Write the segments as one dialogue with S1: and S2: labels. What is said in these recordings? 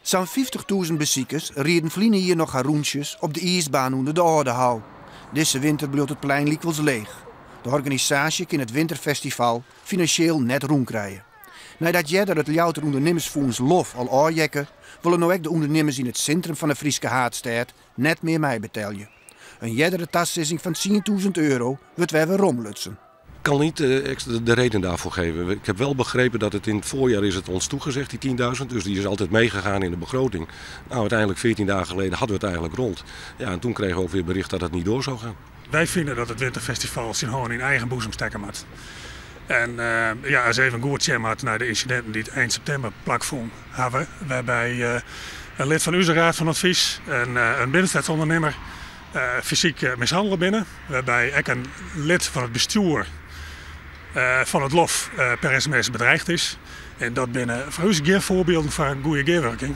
S1: Zo'n 50.000 bezoekers rieden vliegen hier nog haar roentjes op de ijsbaan onder de oude hal. Deze winter bleef het plein likwijls leeg. De organisatie kan het winterfestival financieel net roem krijgen. Nadat jij het Louter Ondernemersfonds LOF al aanjekken, willen nou ook de ondernemers in het centrum van de Frieske Haardstad net meer mij betalen. Een jeddere tassissing van 10.000 euro wordt wij weer romlutsen.
S2: Ik kan niet de reden daarvoor geven. Ik heb wel begrepen dat het in het voorjaar is het ons toegezegd, die 10.000. Dus die is altijd meegegaan in de begroting. Nou, uiteindelijk 14 dagen geleden hadden we het eigenlijk rond. Ja, en toen kregen we ook weer bericht dat het niet door zou gaan.
S3: Wij vinden dat het winterfestival zich gewoon in eigen boezem stekken moet. En als even een goed check naar de incidenten die het eind september plakvonden hebben. Waarbij een lid van onze raad van advies, een binnenstadsondernemer, fysiek mishandelen binnen. Waarbij ook een lid van het bestuur van het LOF per sms bedreigd is. En dat binnen voor ons geen voorbeelden van een goede gewerking.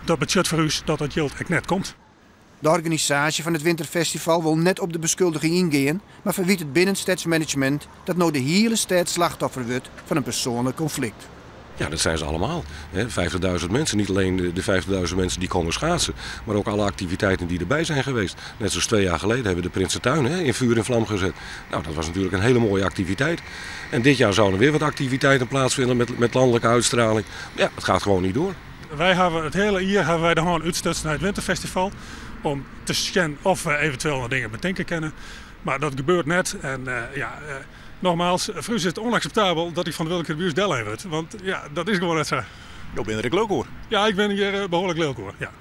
S3: Dat betekent voor ons dat het geld ook net komt.
S1: De organisatie van het winterfestival wil net op de beschuldiging ingaan, maar verwijt het binnenstadsmanagement dat nou de hele stad slachtoffer wordt van een persoonlijk conflict.
S2: Ja, dat zijn ze allemaal. 50.000 mensen, niet alleen de 50.000 mensen die komen schaatsen, maar ook alle activiteiten die erbij zijn geweest. Net zoals 2 jaar geleden hebben we de Prinsentuin in vuur en vlam gezet. Nou, dat was natuurlijk een hele mooie activiteit. En dit jaar zouden er weer wat activiteiten plaatsvinden met landelijke uitstraling. Ja, het gaat gewoon niet door.
S3: Wij hebben het hele jaar hebben wij dan gewoon uitstutst naar het winterfestival. Om te scannen of we eventueel nog dingen bedenken kunnen. Maar dat gebeurt net. En nogmaals, voor u is het onacceptabel dat hij van de Willeke Buurs deel heeft. Want ja, dat is gewoon net zo.
S4: Nou ben ik leuk hoor.
S3: Ja, ik ben hier behoorlijk leuk hoor. Ja.